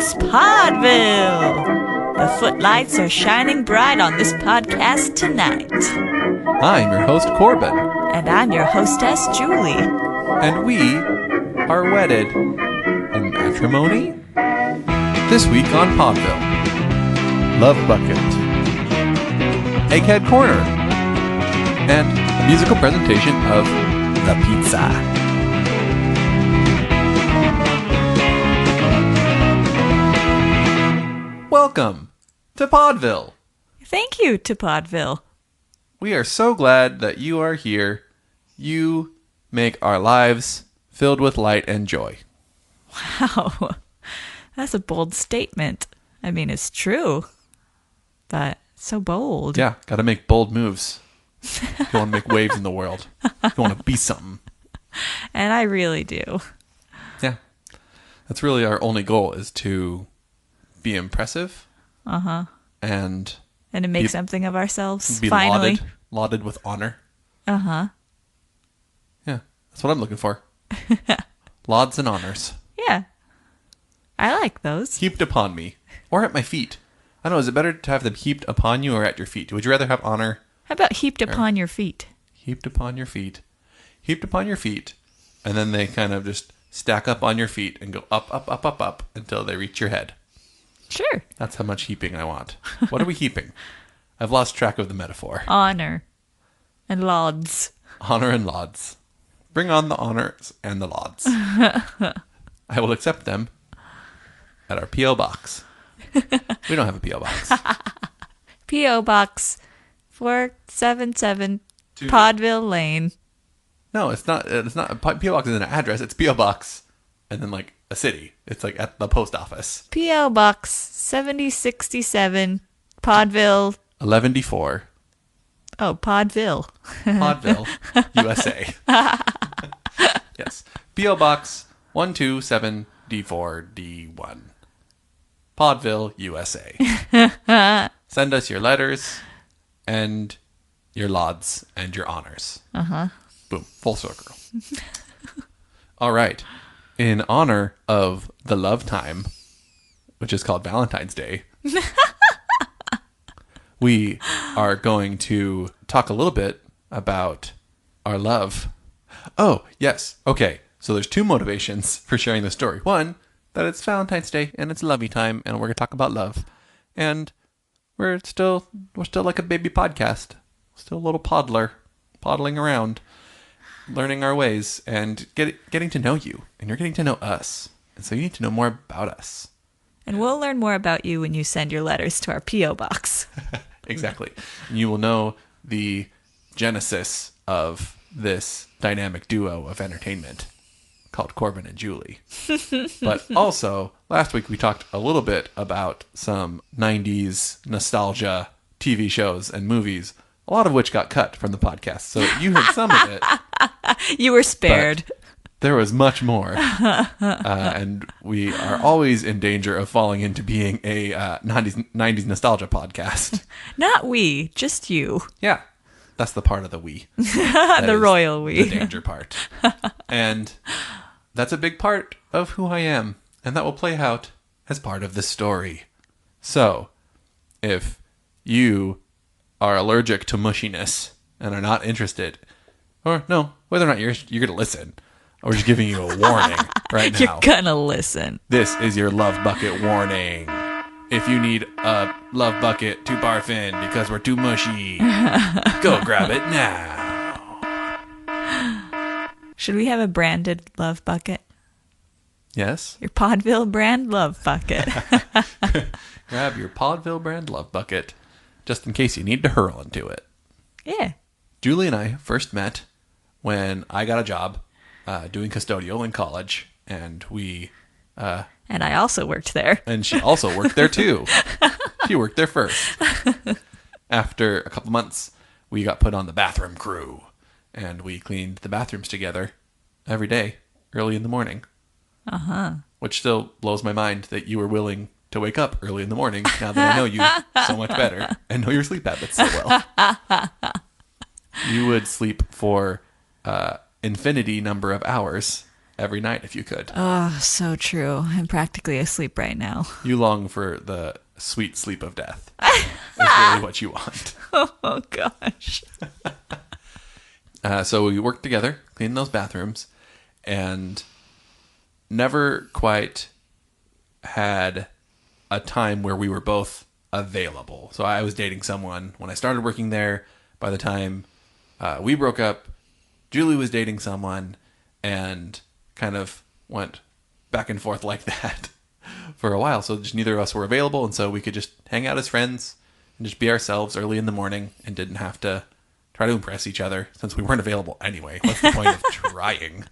It's Paudeville! The footlights are shining bright on this podcast tonight. I'm your host, Corbin. And I'm your hostess, Julie. And we are wedded in matrimony. This week on Paudeville, Love Bucket, Egghead Corner, and a musical presentation of The Pizza. Welcome to Paudeville. Thank you to Paudeville. We are so glad that you are here. You make our lives filled with light and joy. Wow. That's a bold statement. I mean, it's true, but so bold. Yeah, gotta make bold moves. If you want to make waves in the world. If you want to be something. And I really do. Yeah. That's really our only goal, is to be impressive. Uh-huh. And to make something of ourselves, be finally. Lauded with honor. Uh-huh. Yeah, that's what I'm looking for. Lauds and honors. Yeah. I like those. Heaped upon me. Or at my feet. I don't know, is it better to have them heaped upon you or at your feet? Would you rather have honor? How about heaped upon your feet? Heaped upon your feet. Heaped upon your feet. And then they kind of just stack up on your feet and go up, up, up, up, up until they reach your head. Sure. That's how much heaping I want. What are we heaping? I've lost track of the metaphor. Honor and lauds. Honor and lauds. Bring on the honors and the lauds. I will accept them at our P.O. box. We don't have a P.O. box. P.O. Box 477 Paudeville Lane. No, it's not. It's not. P.O. box is an address. It's P.O. box and then like a city. It's like at the post office. P.O. Box 7067 Paudeville. 11D4. Oh, Paudeville. Paudeville, USA. Yes. P.O. Box 127D4D1. Paudeville, USA. Send us your letters and your lauds and your honors. Uh-huh. Boom. Full circle. All right. In honor of the love time, which is called Valentine's Day, we are going to talk a little bit about our love. Oh, yes. Okay. So there's two motivations for sharing this story. One, that it's Valentine's Day and it's lovey time and we're going to talk about love. And we're still like a baby podcast. Still a little poddling around, learning our ways and getting to know you. And you're getting to know us. And so you need to know more about us. And we'll learn more about you when you send your letters to our P.O. Box. Exactly. And you will know the genesis of this dynamic duo of entertainment called Corbin and Julie. But also, last week we talked a little bit about some 90s nostalgia TV shows and movies, a lot of which got cut from the podcast. So you heard some of it. You were spared. There was much more. And we are always in danger of falling into being a 90s nostalgia podcast. Not we, just you. Yeah. That's the part of the we. The royal we. The danger part. And that's a big part of who I am. And that will play out as part of the story. So, if you are allergic to mushiness and are not interested, or no, whether or not you're going to listen, we're just giving you a warning right now. You're gonna listen. This is your love bucket warning. If you need a love bucket to barf in because we're too mushy, go grab it now. Should we have a branded love bucket? Yes? Your Paudeville brand love bucket. Grab your Paudeville brand love bucket just in case you need to hurl into it. Yeah. Julie and I first met when I got a job doing custodial in college, and we... and I also worked there. And she also worked there too. She worked there first. After a couple months, we got put on the bathroom crew, and we cleaned the bathrooms together every day, early in the morning. Uh-huh. Which still blows my mind that you were willing to wake up early in the morning now that I know you so much better and know your sleep habits so well. You would sleep for infinity number of hours every night if you could. Oh, so true. I'm practically asleep right now. You long for the sweet sleep of death. Is really what you want. Oh, gosh. So we worked together, cleaned those bathrooms, and never quite had a time where we were both available. So I was dating someone when I started working there. By the time we broke up, Julie was dating someone, and kind of went back and forth like that for a while. So just neither of us were available, and so we could just hang out as friends and just be ourselves early in the morning and didn't have to try to impress each other since we weren't available anyway. What's the point of trying?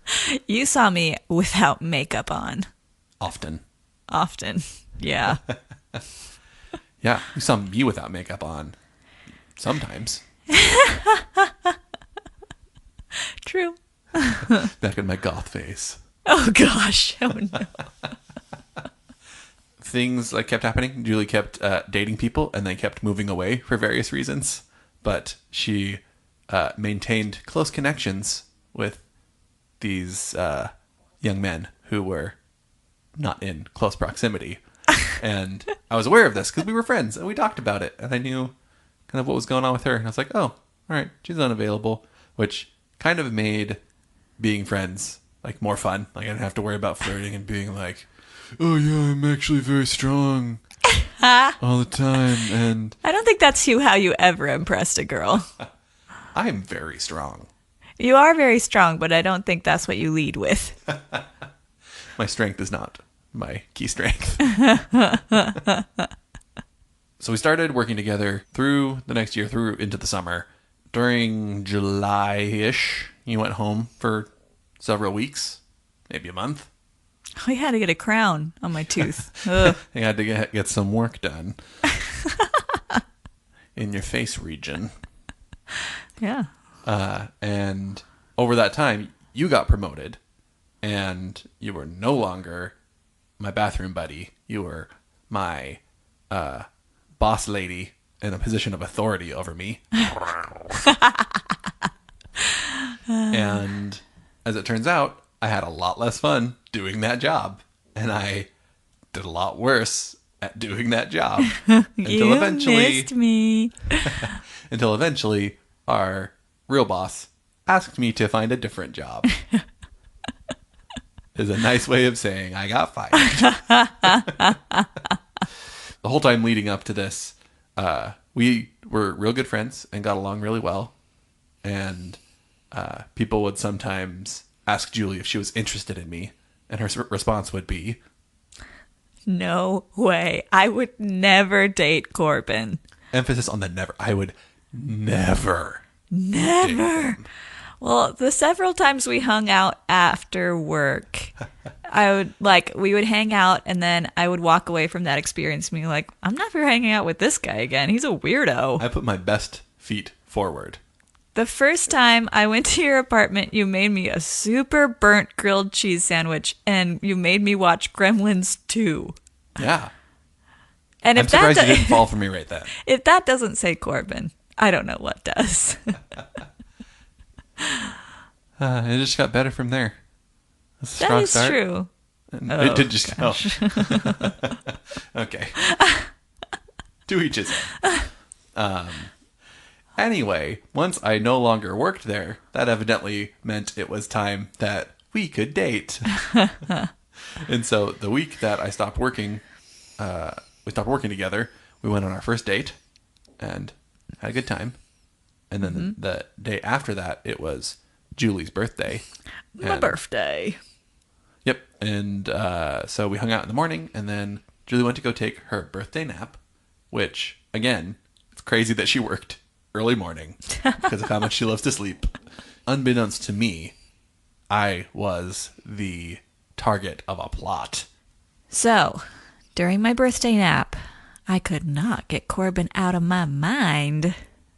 You saw me without makeup on. Often. Yeah. Yeah, you saw me without makeup on. Sometimes. True. Back in my goth phase. Oh, gosh. Oh, no. Things like kept happening. Julie kept dating people, and they kept moving away for various reasons. But she maintained close connections with these young men who were not in close proximity. And I was aware of this because we were friends and we talked about it, and I knew kind of what was going on with her. And I was like, oh, all right, she's unavailable, which kind of made being friends like more fun. Like I didn't have to worry about flirting and being like, oh yeah, I'm actually very strong all the time. And I don't think that's how you ever impressed a girl. I'm very strong. You are very strong, but I don't think that's what you lead with. My strength is not my key strength. So we started working together through the next year, through into the summer. During July-ish, you went home for several weeks, maybe a month. I had to get a crown on my tooth. Ugh. You had to get some work done in your face region. Yeah. And over that time, you got promoted, and you were no longer my bathroom buddy. You were my boss lady in a position of authority over me. And as it turns out, I had a lot less fun doing that job, and I did a lot worse at doing that job until eventually missed me. until eventually our real boss asked me to find a different job. Is a nice way of saying I got fired. The whole time leading up to this, we were real good friends and got along really well. And people would sometimes ask Julie if she was interested in me, and her response would be, No way. I would never date Corbin. emphasis on the never. I would never. Never. Well, the several times we hung out after work, we would hang out, and then I would walk away from that experience and be like, I'm never hanging out with this guy again. He's a weirdo. I put my best feet forward. The first time I went to your apartment, you made me a super burnt grilled cheese sandwich, and you made me watch Gremlins 2. Yeah. And I'm surprised you didn't fall for me right then. If that doesn't say Corbin, I don't know what does. It just got better from there. That's a That strong is start. true. And Oh, it did just gosh. Okay. To each his own. Anyway, once I no longer worked there, that evidently meant it was time that we could date. And so the week that I stopped working, we stopped working together, we went on our first date and had a good time. And then the day after that, it was Julie's birthday. My birthday. Yep. And so we hung out in the morning, and then Julie went to go take her birthday nap, which, again, it's crazy that she worked early morning because of how much she loves to sleep. Unbeknownst to me, I was the target of a plot. So, during my birthday nap, I could not get Corbin out of my mind.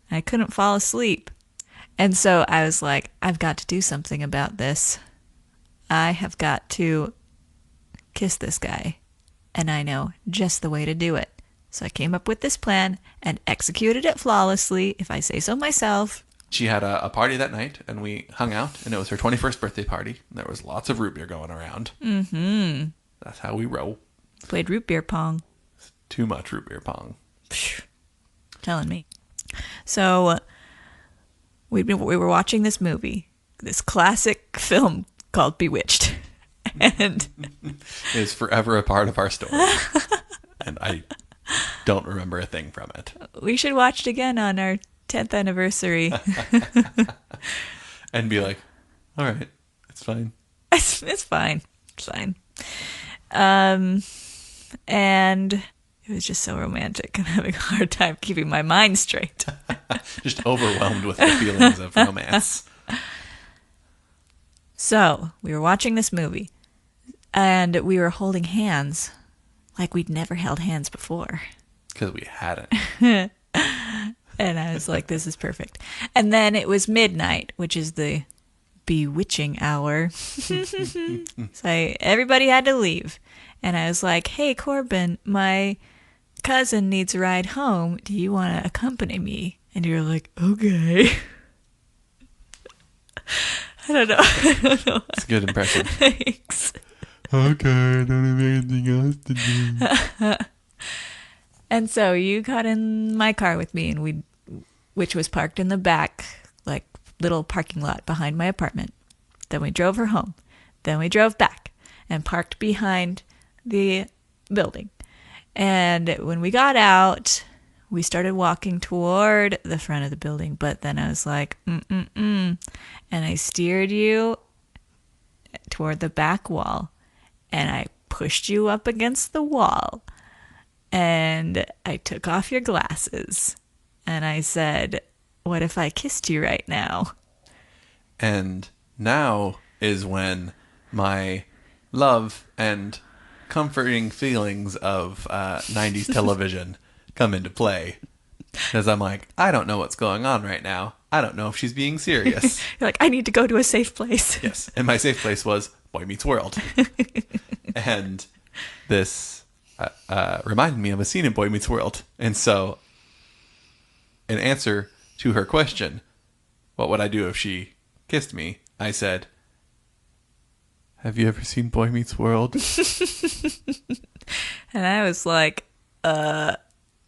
I couldn't fall asleep. And so I was like, I've got to do something about this. I have got to kiss this guy. And I know just the way to do it. So I came up with this plan and executed it flawlessly, if I say so myself. she had a party that night, and we hung out, and it was her 21st birthday party. There was lots of root beer going around. Mm-hmm. That's how we roll. Played root beer pong. Too much root beer pong. Psh, telling me. So we were watching this movie, this classic film called Bewitched. And it is forever a part of our story. And I don't remember a thing from it. We should watch it again on our 10th anniversary. And be like, all right, it's fine. It's fine. It's fine. And it was just so romantic and having a hard time keeping my mind straight. Just overwhelmed with the feelings of romance. So we were watching this movie and we were holding hands like we'd never held hands before. Because we hadn't. And I was like, this is perfect. And then it was midnight, which is the bewitching hour. So everybody had to leave. And I was like, hey, Corbin, my cousin needs a ride home. Do you want to accompany me? And you're like, okay. I don't know. It's a good impression. Thanks. Okay, I don't have anything else to do. And so you got in my car with me, and which was parked in the back, like little parking lot behind my apartment. Then we drove her home. Then we drove back and parked behind the building. And when we got out, we started walking toward the front of the building. But then I was like, And I steered you toward the back wall. And I pushed you up against the wall. And I took off your glasses. And I said, what if I kissed you right now? And now is when my love and comforting feelings of 90s television come into play. Because I'm like, I don't know what's going on right now. I don't know if she's being serious. You're like, I need to go to a safe place. Yes. And my safe place was Boy Meets World. And this reminded me of a scene in Boy Meets World. And so, in answer to her question, what would I do if she kissed me? I said, have you ever seen Boy Meets World? And I was like,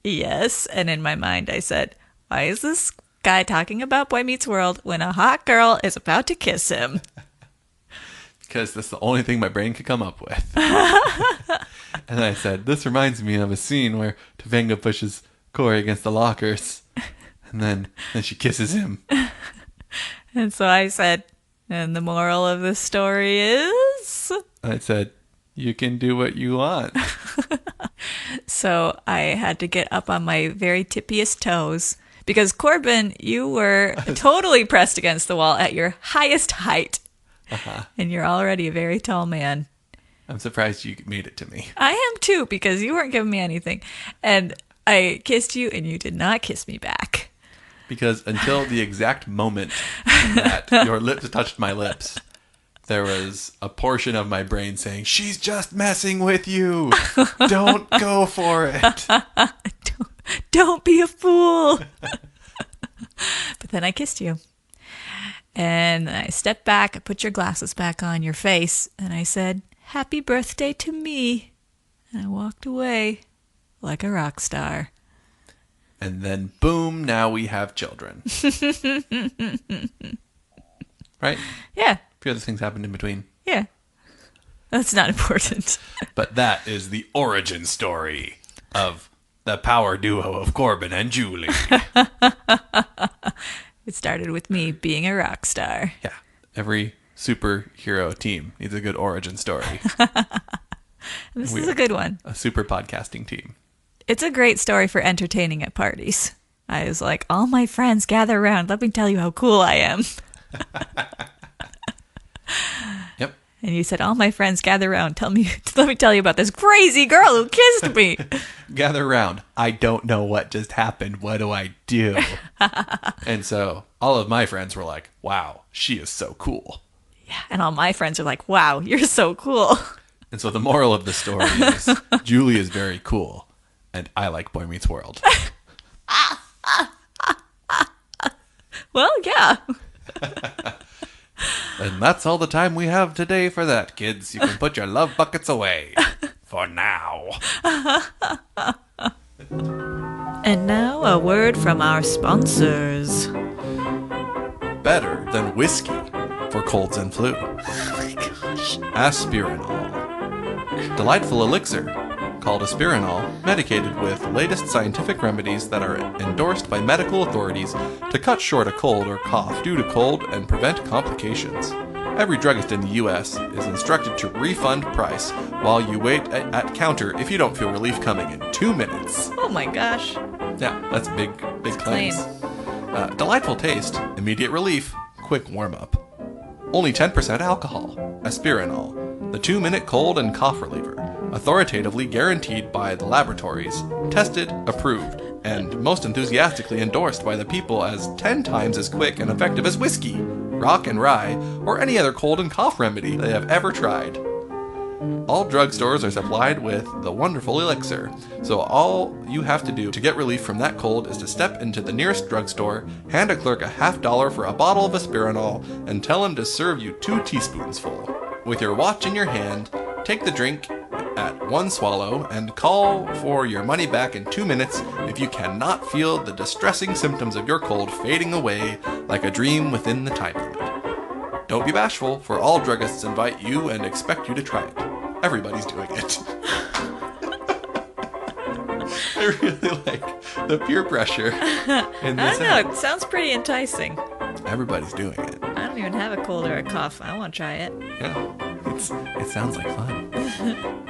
yes. And in my mind, I said, why is this guy talking about Boy Meets World when a hot girl is about to kiss him? Because that's the only thing my brain could come up with. And I said, this reminds me of a scene where Topanga pushes Corey against the lockers. And then she kisses him. And so I said, and the moral of the story is? I said, you can do what you want. So I had to get up on my very tippiest toes. Because Corbin, you were totally pressed against the wall at your highest height. Uh-huh. And you're already a very tall man. I'm surprised you made it to me. I am too, because you weren't giving me anything. And I kissed you, and you did not kiss me back. Because until the exact moment that your lips touched my lips, there was a portion of my brain saying, she's just messing with you. Don't go for it. Don't be a fool. But then I kissed you. And I stepped back, I put your glasses back on your face, and I said, happy birthday to me. And I walked away like a rock star. And then, boom, now we have children. Right? Yeah. A few other things happened in between. Yeah. That's not important. But that is the origin story of the power duo of Corbin and Julie. It started with me being a rock star. Yeah. Every superhero team needs a good origin story. This is a good one. A super podcasting team. It's a great story for entertaining at parties. I was like, all my friends gather around. Let me tell you how cool I am. Yep. And you said, all my friends gather around. Let me tell you about this crazy girl who kissed me. Gather around. I don't know what just happened. What do I do? And so all of my friends were like, wow, she is so cool. Yeah. And all my friends are like, wow, you're so cool. And so the moral of the story is Julie is very cool. And I like Boy Meets World. Well, yeah. And that's all the time we have today for that, kids. You can put your love buckets away. For now. And now a word from our sponsors. Better than whiskey for colds and flu. Oh my gosh. Aspirinol. Delightful elixir called Aspirinol, medicated with latest scientific remedies that are endorsed by medical authorities to cut short a cold or cough due to cold and prevent complications. Every druggist in the U.S. is instructed to refund price while you wait at counter if you don't feel relief coming in 2 minutes. Oh my gosh. Yeah, that's big claims. Delightful taste, immediate relief, quick warm-up. Only 10% alcohol. Aspirinol, the 2-minute cold and cough reliever. Authoritatively guaranteed by the laboratories, tested, approved, and most enthusiastically endorsed by the people as 10 times as quick and effective as whiskey, rock and rye, or any other cold and cough remedy they have ever tried. All drugstores are supplied with the wonderful elixir, so all you have to do to get relief from that cold is to step into the nearest drugstore, hand a clerk $50 for a bottle of Aspirinol, and tell him to serve you 2 teaspoonsful. With your watch in your hand, take the drink at 1 swallow and call for your money back in 2 minutes if you cannot feel the distressing symptoms of your cold fading away like a dream within the time limit. Don't be bashful, for all druggists invite you and expect you to try it. Everybody's doing it. I really like the peer pressure in this. I don't know, it sounds pretty enticing. Everybody's doing it. I don't even have a cold or a cough. I want to try it. Yeah, it sounds like fun.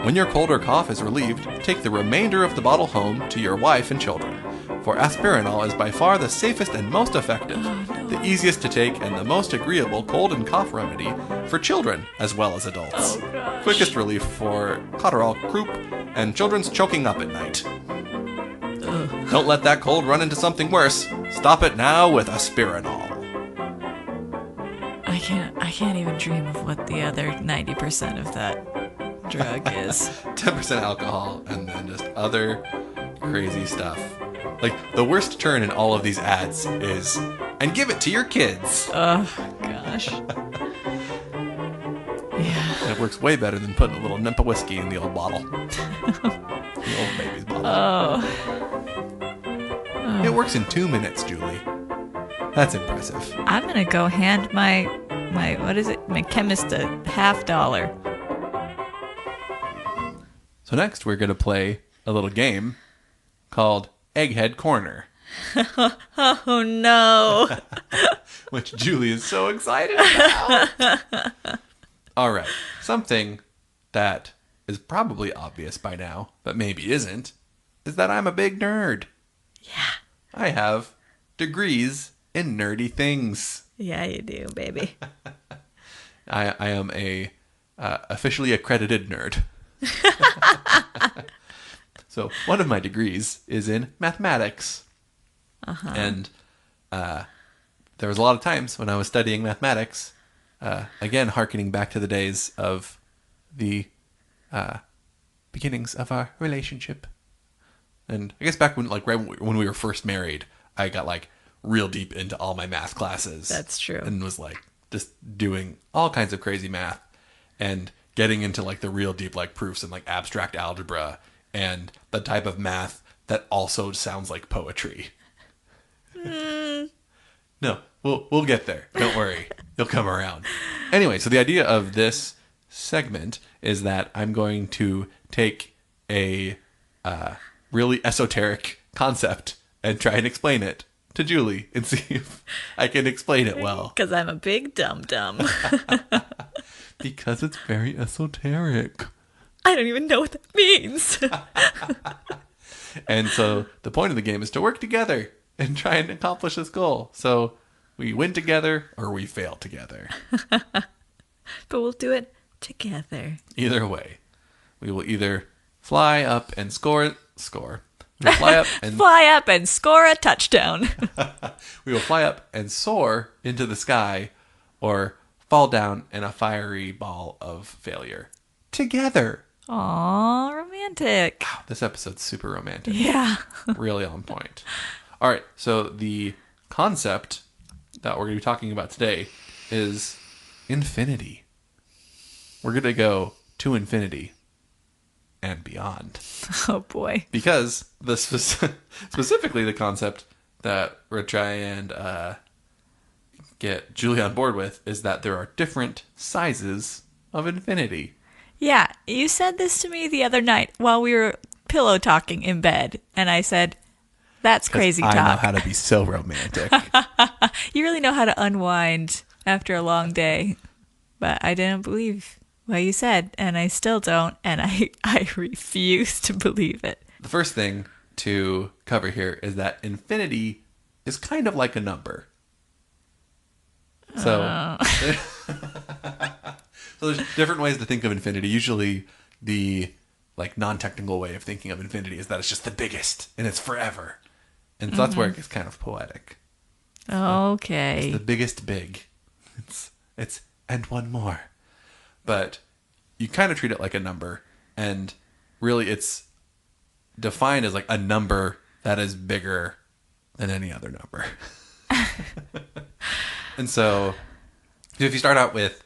When your cold or cough is relieved, take the remainder of the bottle home to your wife and children. For Aspirinol is by far the safest and most effective, the easiest to take and the most agreeable cold and cough remedy for children as well as adults. Quickest relief for Cotterall croup and children's choking up at night. Don't let that cold run into something worse. Stop it now with Aspirinol. I can't even dream of what the other 90% of that drug is. 10% alcohol and then just other crazy stuff. Like, the worst turn in all of these ads is, and give it to your kids. Oh, gosh. Yeah. It works way better than putting a little nip of whiskey in the old bottle. The old baby's bottle. Oh. It works in 2 minutes, Julie. That's impressive. I'm going to go hand my chemist $50. So next we're going to play a little game called Egghead Corner. Oh, no. Which Julie is so excited about. All right. Something that is probably obvious by now, but maybe isn't, is that I'm a big nerd. Yeah. I have degrees in nerdy things. Yeah, you do, baby. I am a officially accredited nerd. So one of my degrees is in mathematics. Uh-huh. And there was a lot of times when I was studying mathematics, again, hearkening back to the days of the beginnings of our relationship. And I guess back when, like, right when we were first married, I got, like, real deep into all my math classes. That's true. And was, like, just doing all kinds of crazy math and getting into, like, the real deep, like, proofs and, like, abstract algebra and the type of math that also sounds like poetry. No, we'll get there. Don't worry. You'll come around. Anyway, so the idea of this segment is that I'm going to take a really esoteric concept and try and explain it to Julie and see if I can explain it well. Because I'm a big dum-dum. Because it's very esoteric. I don't even know what that means. And so the point of the game is to work together and try and accomplish this goal. So we win together or we fail together. But we'll do it together. Either way, we will either fly up and score. We'll fly up and fly up and score a touchdown. We will fly up and soar into the sky, or fall down in a fiery ball of failure together. Aw, romantic. Wow, this episode's super romantic. Yeah. Really on point. All right, so the concept that we're going to be talking about today is infinity. We're going to go to infinity and beyond. Oh, boy. Because specifically the concept that we're trying and get Julie on board with is that there are different sizes of infinity. Yeah, you said this to me the other night while we were pillow talking in bed, and I said, that's crazy talk. I know how to be so romantic. You really know how to unwind after a long day. But I didn't believe what you said, and I still don't, and I refuse to believe it. The first thing to cover here is that infinity is kind of like a number. So, so there's different ways to think of infinity. Usually the like non-technical way of thinking of infinity is that it's just the biggest and it's forever. And so that's where it gets kind of poetic. Okay. It's the biggest big. It's and one more. But you kind of treat it like a number, and really it's defined as like a number that is bigger than any other number. And so if you start out with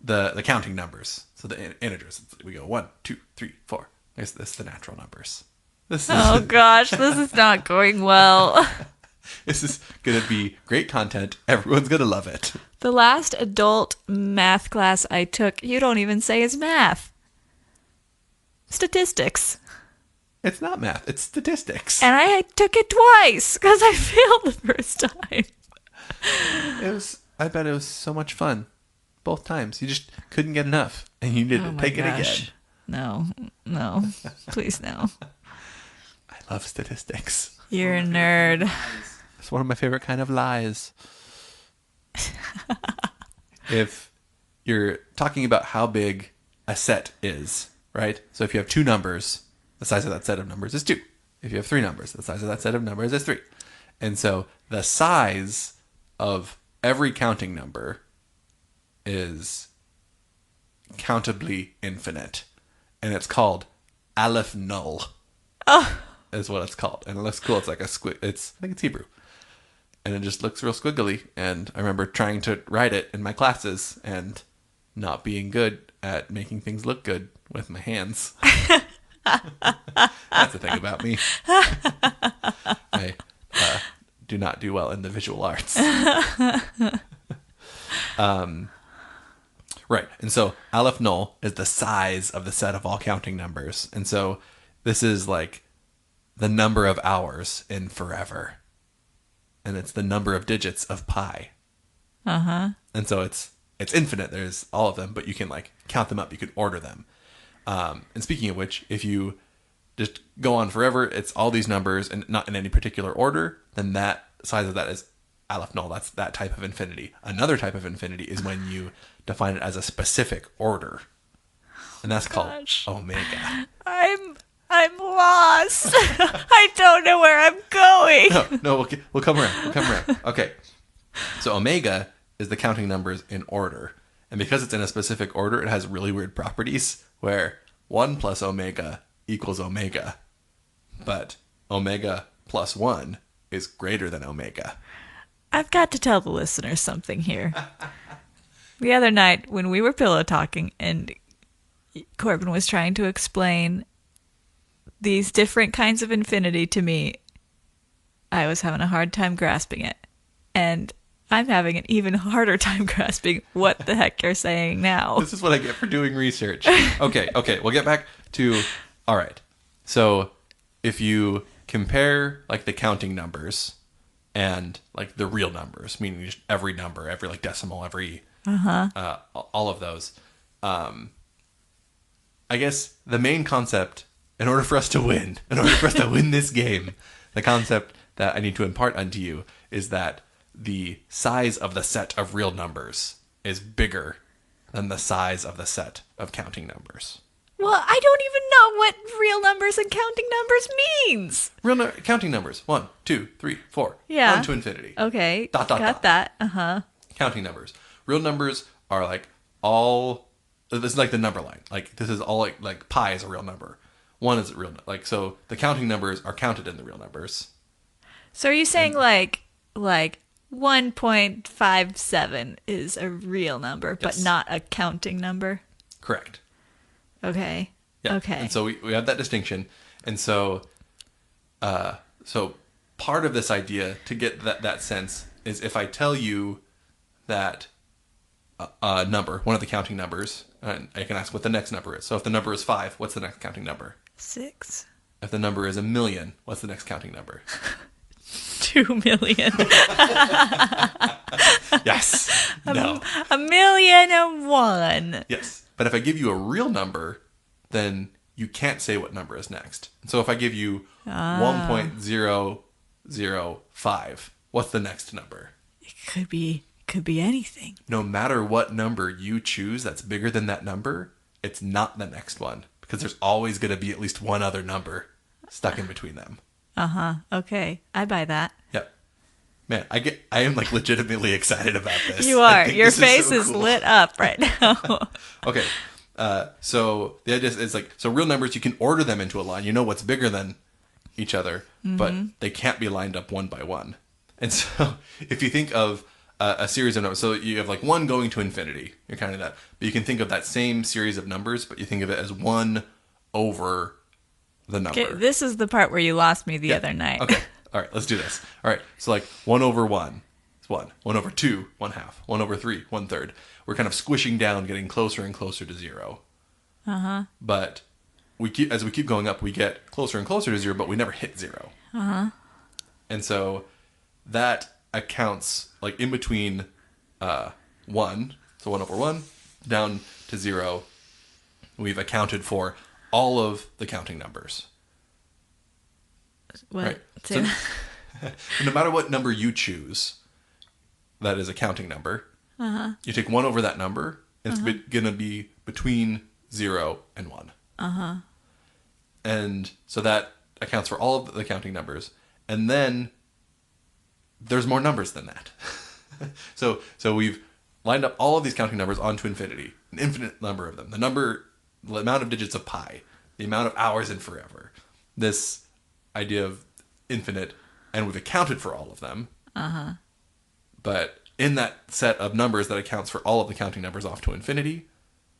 the counting numbers, so the integers, we go 1, 2, 3, 4. This is the natural numbers. Oh gosh, this is not going well. This is going to be great content. Everyone's going to love it. The last adult math class I took, you don't even say is math. Statistics. It's not math, it's statistics. And I took it twice because I failed the first time. I bet it was so much fun. Both times. You just couldn't get enough. And you needed to take it again. No. Please no. I love statistics. You're a nerd. It's one of my favorite kind of lies. If you're talking about how big a set is, right? So if you have 2 numbers, the size of that set of numbers is 2. If you have 3 numbers, the size of that set of numbers is 3. And so the size of every counting number is countably infinite. And it's called Aleph Null. Oh. Is what it's called. And it looks cool. It's like a squig. I think it's Hebrew. And it just looks real squiggly. And I remember trying to write it in my classes and not being good at making things look good with my hands. That's the thing about me. I do not do well in the visual arts. Right. And so Aleph Null is the size of the set of all counting numbers. And so this is like the number of hours in forever. And it's the number of digits of pi. Uh-huh. And so it's infinite. There's all of them, but you can like count them up. You can order them. And speaking of which, if you just go on forever, it's all these numbers and not in any particular order, then that size of that is Aleph Null. That's that type of infinity. Another type of infinity is when you define it as a specific order. And that's called omega. I'm lost. I don't know where I'm going. No, we'll come around. Okay. So omega is the counting numbers in order. And because it's in a specific order, it has really weird properties where 1 plus omega equals omega. But omega plus 1 is greater than omega. I've got to tell the listeners something here. The other night when we were pillow talking and Corbin was trying to explain these different kinds of infinity to me, I was having a hard time grasping it. And I'm having an even harder time grasping what the heck you're saying now. This is what I get for doing research. Okay, we'll get back to... All right. So if you compare like the counting numbers and like the real numbers, meaning just every number, every like decimal, every... all of those. I guess the main concept, in order for us to win this game, the concept that I need to impart unto you is that the size of the set of real numbers is bigger than the size of the set of counting numbers. Well, I don't even know what real numbers and counting numbers means. Counting numbers. 1, 2, 3, 4. Yeah. 1 to infinity. Okay. Got that. Uh-huh. Counting numbers. Real numbers are like all... This is like the number line. Like this is all like pi is a real number. 1 is a real... Like, so the counting numbers are counted in the real numbers. So are you saying like 1.57 is a real number, but Yes. not a counting number. Correct. Okay. Yeah. Okay. And so we have that distinction. And so so part of this idea to get that sense is if I tell you that a number, one of the counting numbers, and I can ask what the next number is. So if the number is 5, what's the next counting number? 6. If the number is 1,000,000, what's the next counting number? 2 million. Yes. No. 1,000,001. Yes. But if I give you a real number, then you can't say what number is next. So if I give you 1.005, what's the next number? It could be anything. No matter what number you choose that's bigger than that number, it's not the next one because there's always going to be at least one other number stuck in between them. Okay. I buy that. Yep. Man, I am like legitimately excited about this. You I are. think Your this face so is cool. lit up right now. Okay. So the idea is like, so real numbers, you can order them into a line. You know what's bigger than each other, but they can't be lined up one by one. And so if you think of a series of numbers, so you have like 1 going to infinity, you're counting that. But you can think of that same series of numbers, but you think of it as 1 over the number. Okay, this is the part where you lost me the other night. Okay. All right, let's do this. All right, so like 1 over 1 is 1. 1 over 2, 1/2. 1 over 3, 1/3. We're kind of squishing down, getting closer and closer to 0. But as we keep going up, we get closer and closer to 0, but we never hit 0. And so that accounts like in between 1, so 1 over 1, down to 0. We've accounted for all of the counting numbers. What? Right. Say So, that. no matter what number you choose, that is a counting number. You take 1 over that number, and it's going to be between 0 and 1. And so that accounts for all of the counting numbers. And then there's more numbers than that. So we've lined up all of these counting numbers onto infinity, an infinite number of them. The amount of digits of pi, the amount of hours in forever. This idea of infinite, and we've accounted for all of them. But in that set of numbers that accounts for all of the counting numbers off to infinity,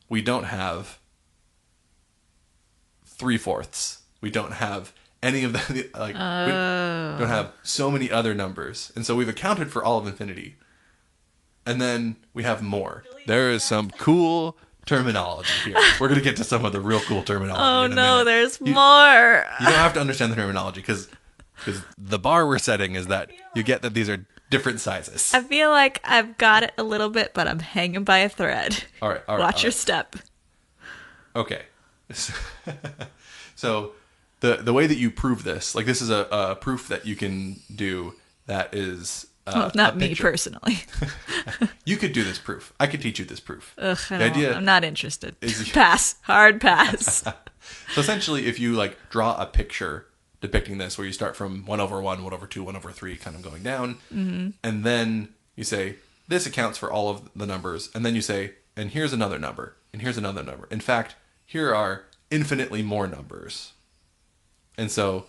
we don't have 3/4. We don't have any of the we don't have so many other numbers, and so we've accounted for all of infinity, and then we have more. There is some cool terminology here. We're gonna get to some of the real cool terminology. Oh in a no, minute. there's more. You don't have to understand the terminology because the bar we're setting is that you get that these are different sizes. I feel like I've got it a little bit, but I'm hanging by a thread. All right. Watch your step. Okay. So the way that you prove this, like this is a proof that you can do that is Well, not a me picture. personally. You could do this proof. I could teach you this proof. Ugh, idea I'm not interested. is- Pass. Hard pass. So essentially, if you like draw a picture depicting this, where you start from 1 over 1, 1 over 2, 1 over 3, kind of going down, and then you say this accounts for all of the numbers, and then you say, and here's another number, and here's another number. In fact, here are infinitely more numbers. And so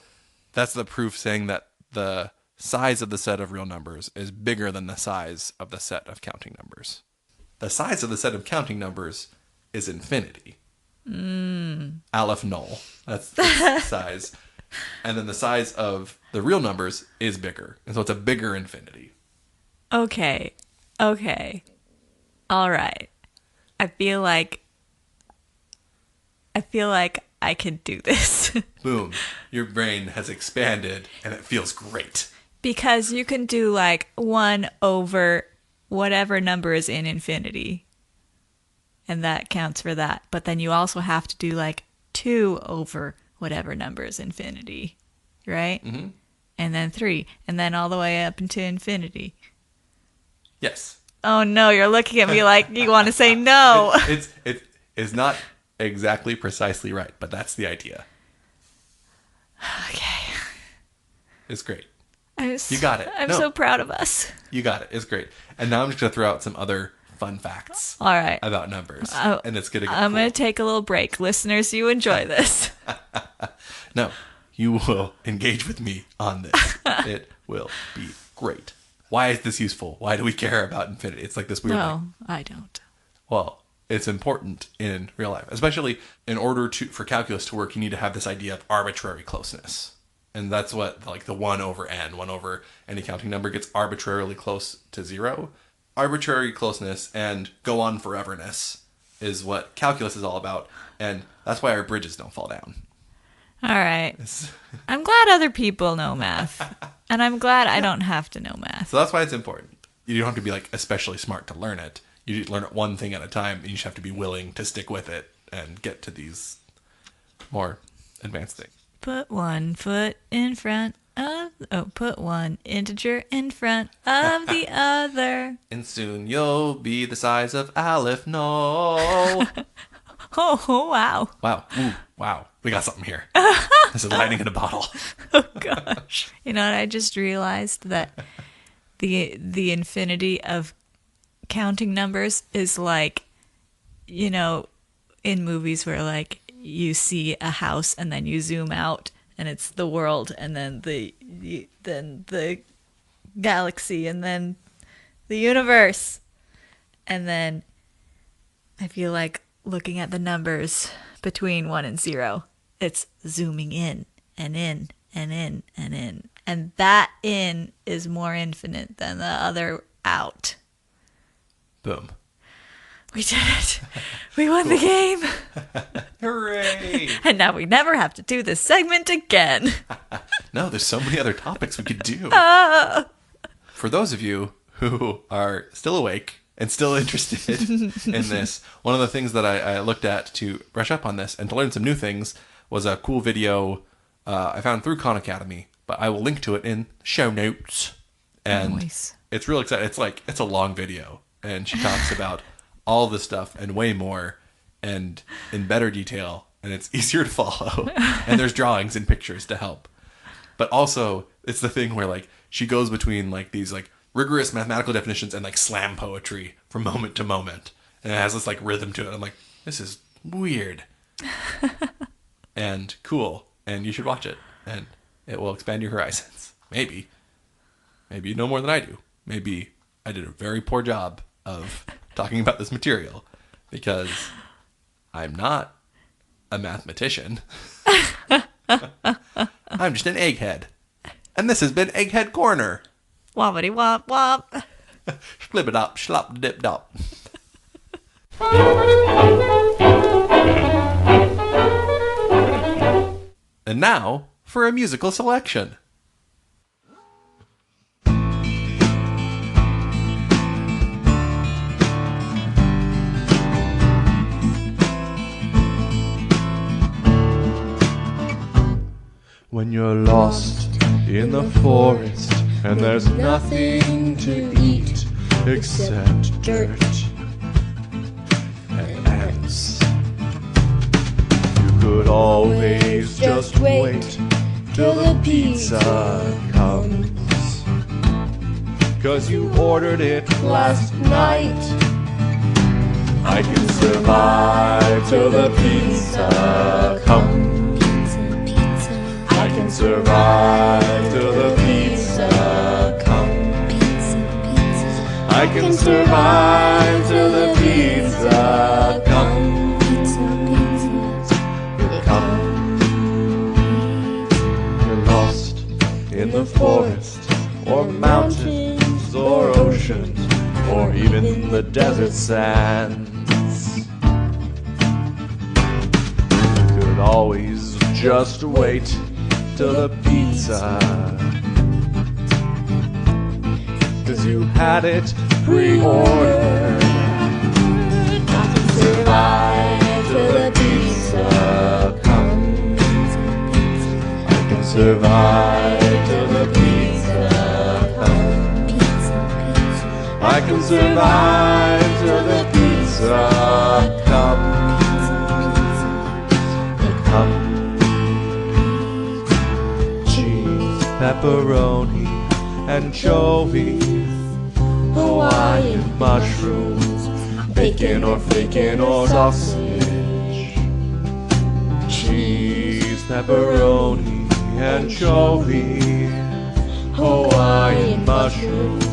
that's the proof saying that the size of the set of real numbers is bigger than the size of the set of counting numbers. The size of the set of counting numbers is infinity. Aleph null. That's the size. And then the size of the real numbers is bigger. And so it's a bigger infinity. Okay. All right. I feel like I could do this. Boom. Your brain has expanded and it feels great. Because you can do like 1 over whatever number is in infinity. And that counts for that. But then you also have to do like 2 over whatever number is infinity. Right? Mm-hmm. And then 3. And then all the way up into infinity. Yes. Oh no, you're looking at me like you want to say no. It's not exactly precisely right, but that's the idea. Okay. It's great. You got it. I'm No. so proud of us. You got it. It's great. And now I'm just going to throw out some other fun facts All right. about numbers. And it's going to get I'm cool. going to take a little break. Listeners, you enjoy this. No, you will engage with me on this. It will be great. why is this useful? Why do we care about infinity? It's like this weird. No, I don't. Well, it's important in real life, especially in order for calculus to work. You need to have this idea of arbitrary closeness, and that's what like the 1 over n, 1 over any counting number gets arbitrarily close to 0. Arbitrary closeness and go on foreverness is what calculus is all about, and that's why our bridges don't fall down. All right. I'm glad other people know math, and I'm glad I don't have to know math. So that's why it's important. You don't have to be like especially smart to learn it. You just learn it one thing at a time, and you just have to be willing to stick with it and get to these more advanced things. Put one foot in front of... put one integer in front of the other. And soon you'll be the size of Aleph. No. Oh, wow. Wow. Ooh, wow. We got something here. This is lightning in a bottle. Oh, gosh. You know what? I just realized that the infinity of counting numbers is like, you know, in movies where like you see a house and then you zoom out and it's the world and then the galaxy and then the universe. And then I feel like looking at the numbers between 1 and 0, it's zooming in and in and in and in. And that in is more infinite than the other out. Boom. We did it. We won the game. Hooray. And now we never have to do this segment again. No, there's so many other topics we could do. For those of you who are still awake and still interested in this, one of the things that I looked at to brush up on this and to learn some new things was a cool video I found through Khan Academy, but I will link to it in show notes. And Nice. It's real exciting. It's a long video, and she talks about all this stuff and way more and in better detail, and it's easier to follow. And there's drawings and pictures to help. But also, it's the thing where like she goes between like these like rigorous mathematical definitions and like slam poetry from moment to moment. And it has this like rhythm to it. I'm like, this is weird. And cool. And you should watch it. And it will expand your horizons. Maybe. Maybe you know more than I do. Maybe I did a very poor job of talking about this material because I'm not a mathematician. I'm just an egghead. And this has been Egghead Corner. Wobbity wop wop. Splibbidop, schlop, dip dop. And now for a musical selection. When you're lost in the forest and there's nothing to eat except dirt and ants, you could always just wait till the pizza comes, 'cause you ordered it last night. I can survive till the pizza comes. I can survive till the pizza comes. I can survive till the pizza comes. It comes. You're lost in the forest, or mountains, or oceans, or even the desert sands. You could always just wait till the pizza, 'cause you had it pre-ordered. I can survive till the pizza comes. I can survive till the pizza comes. I can survive till the pizza comes. It comes. Pepperoni, anchovy, Hawaiian mushrooms, bacon or bacon or sausage, cheese, pepperoni, anchovy, Hawaiian mushrooms,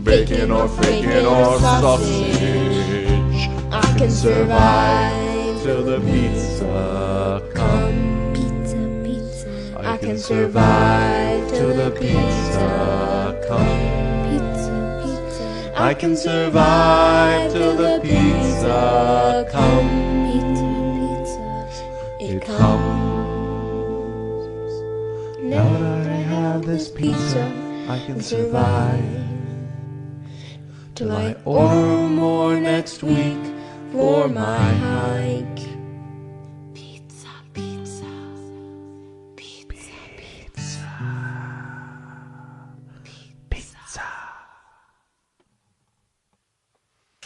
bacon or freaking or sausage. I can survive till the pizza comes. Pizza, pizza. I can survive till the pizza comes. Pizza, pizza. I can survive till the pizza comes. Pizza, pizza. It comes. Now that I have this pizza, I can survive till I order more next week for my hike. Pizza, pizza. Pizza, Pizza.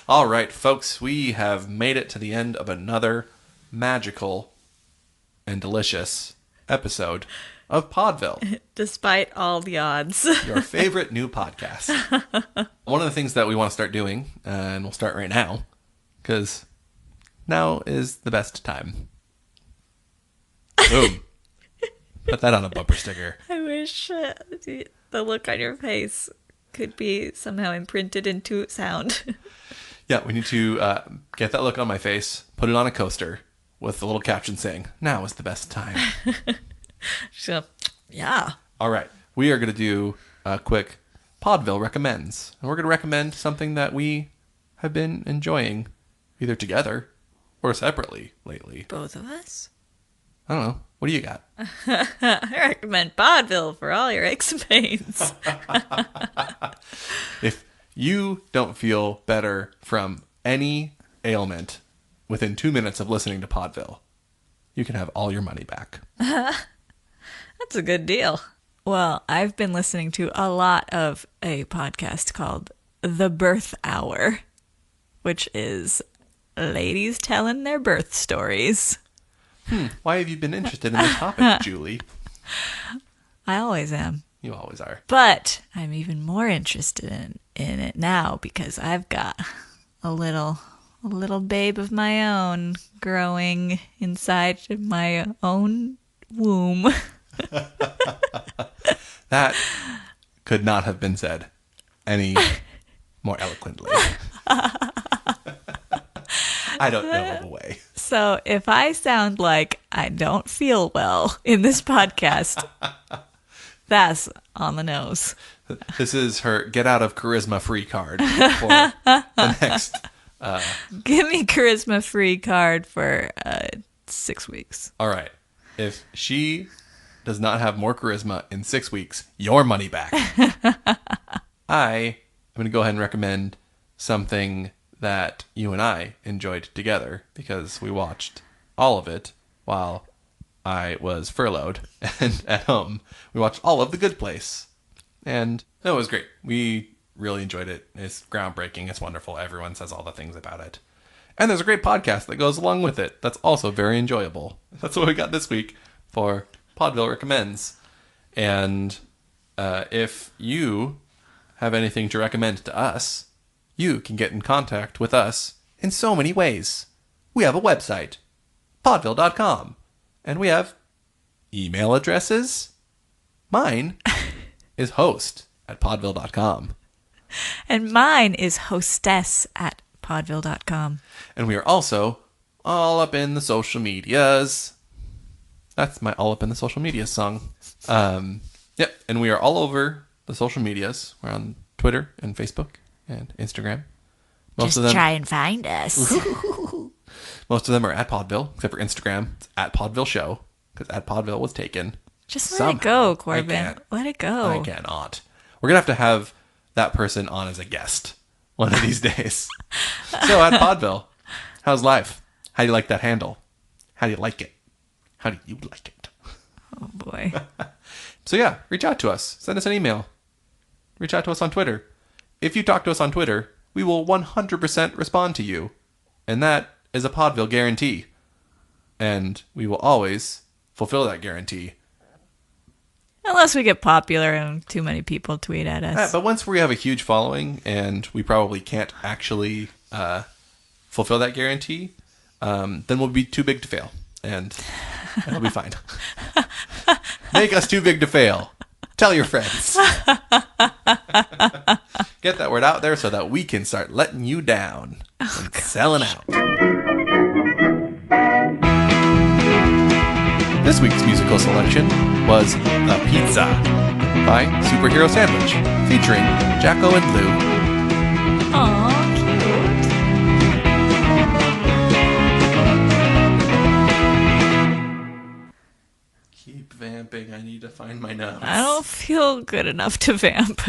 All right, folks, we have made it to the end of another magical and delicious episode of Paudeville, Despite all the odds. your favorite new podcast. One of the things that we want to start doing, and we'll start right now, because now is the best time. Boom. Put that on a bumper sticker. I wish the look on your face could be somehow imprinted into sound. Yeah, we need to get that look on my face, put it on a coaster with the little caption saying, "Now is the best time." So, yeah. All right, we are going to do a quick Paudeville recommends. And we're going to recommend something that we have been enjoying, either together or separately lately. Both of us? I don't know. What do you got? I recommend Paudeville for all your aches and pains. If you don't feel better from any ailment within 2 minutes of listening to Paudeville, you can have all your money back. That's a good deal. Well, I've been listening to a lot of a podcast called The Birth Hour, which is ladies telling their birth stories. Why have you been interested in this topic, Julie? I always am. You always are. But I'm even more interested in it now because I've got a little babe of my own growing inside my own womb. That could not have been said any more eloquently. I don't know of a way. So if I sound like I don't feel well in this podcast, that's on the nose. This is her get out of charisma free card for the next. Give me charisma free card for 6 weeks. All right. If she does not have more charisma in 6 weeks, your money back. I am going to go ahead and recommend something that you and I enjoyed together because we watched all of it while I was furloughed and at home. We watched all of The Good Place. And it was great. We really enjoyed it. It's groundbreaking. It's wonderful. Everyone says all the things about it. And there's a great podcast that goes along with it that's also very enjoyable. That's what we got this week for Paudeville Recommends. And if you have anything to recommend to us, you can get in contact with us in so many ways. We have a website, paudeville.com, and we have email addresses. Mine is host@paudeville.com. And mine is hostess@paudeville.com. And we are also all up in the social medias. That's my all up in the social medias song. Yep. And we are all over the social medias. We're on Twitter and Facebook and Instagram. Most of them, try and find us. most of them are at Paudeville, except for Instagram. It's at Paudeville Show, because at Paudeville was taken. Just let Somehow. it go, I Corbin. can't. Let it go. I cannot. We're going to have that person on as a guest one of these days. So at Paudeville, how's life? How do you like that handle? How do you like it? How do you like it? Oh, boy. So yeah, reach out to us. Send us an email. Reach out to us on Twitter. If you talk to us on Twitter, we will 100% respond to you. And that is a Paudeville guarantee. And we will always fulfill that guarantee. Unless we get popular and too many people tweet at us. But once we have a huge following and we probably can't actually fulfill that guarantee, then we'll be too big to fail. And it'll be fine. Make us too big to fail. Tell your friends. Get that word out there so that we can start letting you down and selling out. This week's musical selection was The Pizza by Superhero Sandwich, featuring Jacko and Lou. Aw, cute. Keep vamping. I need to find my notes. I don't feel good enough to vamp.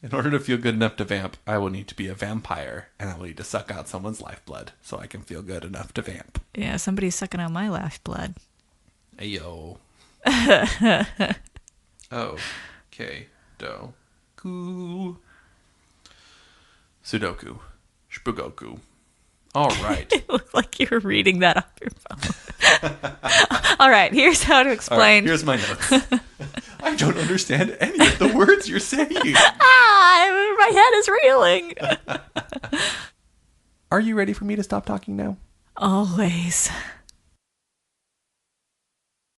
In order to feel good enough to vamp, I will need to be a vampire, and I will need to suck out someone's lifeblood so I can feel good enough to vamp. Yeah, somebody's sucking out my lifeblood. Ayo. Okay. Doku. Sudoku. Spugoku. All right. It looked like you were reading that off your phone. All right, here's how to All right, explain. here's my notes. I don't understand any of the words you're saying. My head is reeling. Are you ready for me to stop talking now? Always.